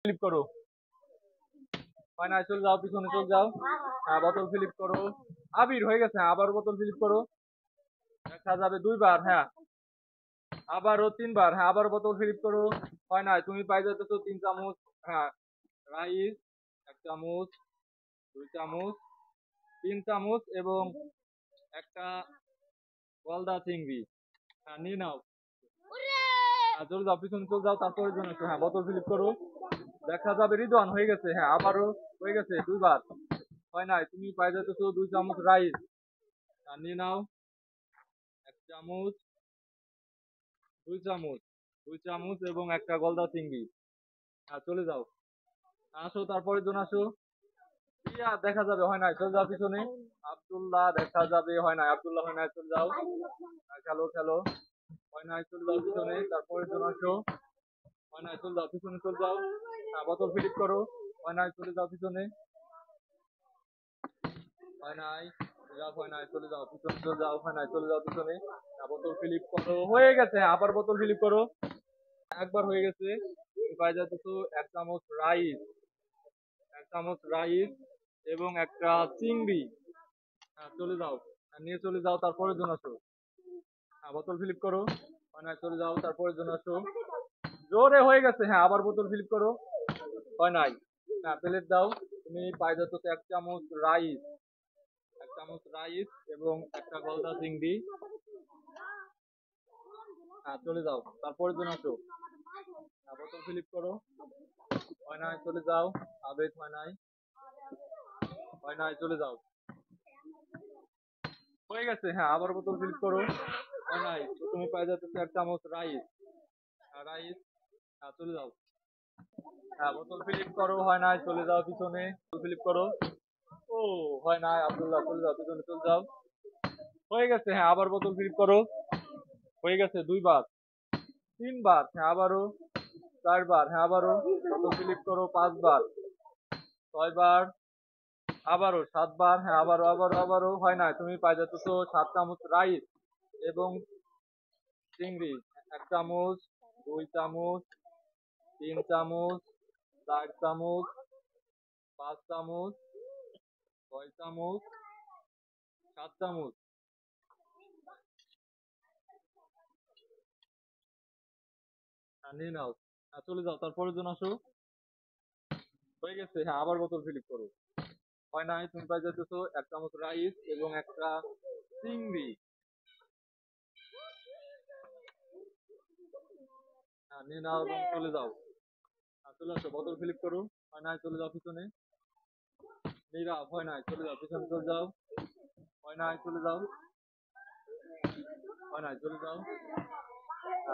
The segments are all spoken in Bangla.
ফিলিপ করো। হয় না, চলে যাও, পিছনে চলে যাও। হ্যাঁ, বোতল ফিলিপ করো। আবির হয়ে গেছে, আবার বোতল ফিলিপ করো। দেখা যাবে দুইবার। হ্যাঁ, আবারও তিনবার। হ্যাঁ, আবার বোতল ফিলিপ করো। হয় না, তুমি পাই যাচ্ছ 3 চামচ। হ্যাঁ, রাইস 1 চামচ, 2 চামচ, 3 চামচ এবং একটা গলদা চিংড়ি। হ্যাঁ, নিয়ে নাও। চলে যাও, পিছনে চলে যাও, তারপরে জন্য একটু। হ্যাঁ, বোতল ফিলিপ করো। দেখা যাবে রিদওয়ান হয়ে গেছে। হ্যাঁ, আবারও হয়ে গেছে দুইবার। হয় নাই, তুমি পাই যাচ্ছ 2 চামচ রাইস। নিয়ে নাও। 1 চামচ, 2 চামচ, 2 চামচ এবং একটা গলদা চিংড়ি। চলে যাও। আসো, তারপরের জন আসো। প্রিয়া দেখা যাবে। হয় নাই, চলে যাও পিছনে। আব্দুল্লাহ দেখা যাবে। হয় নাই, আব্দুল্লাহ হয় নাই, চলে যাও। খেলো খেলো। হয় নাই, চলে যাও পিছনে, তারপরের জন আসো। হয় নাই, চলে যাও পিছনে, চলে যাও। বোতল ফিলিপ করো। হয় নাই, চলে যাও পিছনে। হয় নাই, হয় নাই, চলে যাও পিছনে, চলে যাও। হয় নাই, চলে যাও পিছনে। বোতল ফিলিপ করো। হয়ে গেছে। আবার বোতল ফিলিপ করো। একবার হয়ে গেছে। পাই যাচ্ছ 1 চামচ রাইস, 1 চামচ রাইস এবং একটা চিংড়ি। চলে যাও। নিয়ে চলে যাও, তারপরের জন আসো। বোতল ফিলিপ করো। হয় নাই, চলে যাও, তারপরের জন আসো। জোরে হয়ে গেছে। হ্যাঁ, আবার বোতল ফিলিপ করো। হয় নাই। হ্যাঁ, প্লেট দাও। তুমি পাই যাচ্ছ 1 চামচ রাইস, 1 চামচ রাইস এবং একটা গলদা চিংড়ি। চলে যাও, তারপরের জন আসো। বোতল ফিলিপ করো। হয় নাই, চলে যাও। আবেদ হয় নাই। হয় নাই, চলে যাও। হয়ে গেছে। হ্যাঁ, আবার বোতল ফিলিপ করো। হয় নাই, তো তুমি পাই যাচ্ছ 1 চামচ রাইস, রাইস। চলে যাও। বোতল ফিলিপ করো। হয় নাই, চলে যাও পিছনে। বোতল ফিলিপ করো। ও, হয় নাই, আব্দুল্লাহ চলে যাও পিছনে, চলে যাও। হয়ে গেছে। হ্যাঁ, আবার বোতল ফিলিপ করো। হয়ে গেছে দুইবার। তিনবার। হ্যাঁ, আবারও 4বার। হ্যাঁ, আবারও বোতল ফিলিপ করো। 5বার, 6বার, আবারও 7বার। হ্যাঁ, আবারও আবারও আবারও। হয় নাই, তুমি পাই যাচ্ছ 7 চামচ রাইস এবং চিংড়ি। 1 চামচ, 2 চামচ, 3 চামচ, 4 চামচ, 5 চামচ, 6 চামচ, 7 চামচ। নিয়ে নাও। চলে যাও, তারপরের জন আসো। হয়ে গেছে। হ্যাঁ, আবার বোতল ফিলিপ করো। হয় নাই, তুমি পাই যাচ্ছ 1 চামচ রাইস এবং একটা চিংড়ি। নিয়ে নাও এবং চলে যাও। চলে আসো, বোতল ফিলিপ করো। হয় নাই, চলে যাও পিছনে। নীরব। হয় নাই, চলে যাও পিছনে, চলে যাও। হয় নাই, চলে যাও। হয় নাই, চলে যাও।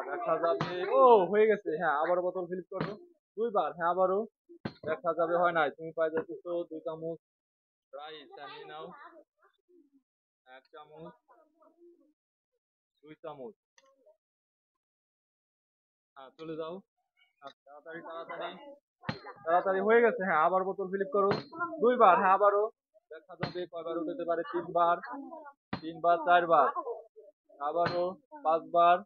দেখা যাবে। ও, হয়ে গেছে। হ্যাঁ, আবার বোতল ফিলিপ করো। দুইবার। হ্যাঁ, আবারও দেখা যাবে। হয় নাই, তুমি পাই যাচ্ছ 2 চামচ রাইস। নিয়ে নাও। 1 চামচ, 2 চামচ। চলে যাও। তাড়াতাড়ি তাড়াতাড়ি তাড়াতাড়ি। হয়ে গেছে। হ্যাঁ, আবার বোতল ফিলিপ করো। দুইবার। হ্যাঁ, আবারও দেখা যাবে কয়বার উঠতে পারে। 3বার, 3বার, 4বার, আবারও 5বার।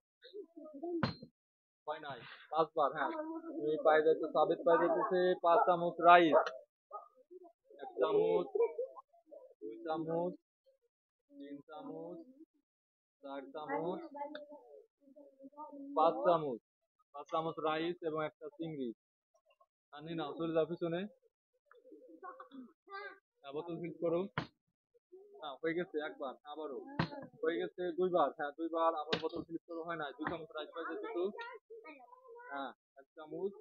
হয় নাই, 5বার। হ্যাঁ, তুমি পাই যাচ্ছে, সাবেত পাই যাচ্ছে 5 চামচ রাইস, 1 চামচ, 2 চামচ, 3 চামচ, 4 চামচ, 5 চামচ, 5 চামচ রাইস এবং একটা চিংড়ি। নিয়ে নাও, চলে যাও পিছনে। বোতল ফিল করো। হয়ে গেছে একবার। আবারও হয়ে গেছে দুইবার। হ্যাঁ, দুইবার। আবার বোতল ফিল করো। হয় নাই, 2 চামচ রাইস পাই যাচ্ছে তো। হ্যাঁ, 1 চামচ,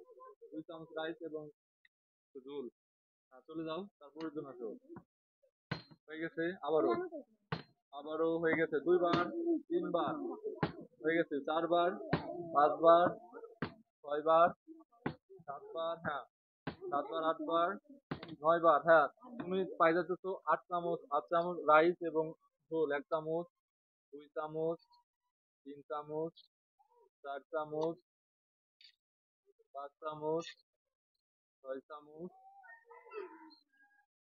2 চামচ রাইস এবং ঝোল। চলে যাও, তারপরের জন্য আসো। হয়ে গেছে। আবারও আবারও হয়ে গেছে দুইবার, 3বার, হয়ে গেছে 4বার, 5বার, 6বার, 7বার। হ্যাঁ, 7বার, 8বার, 9বার। হ্যাঁ, তুমি পাই যাচ্ছ 8 চামচ, 8 চামচ রাইস এবং ঝোল। 1 চামচ, 2 চামচ, 3 চামচ, 4 চামচ, 5 চামচ, 6 চামচ,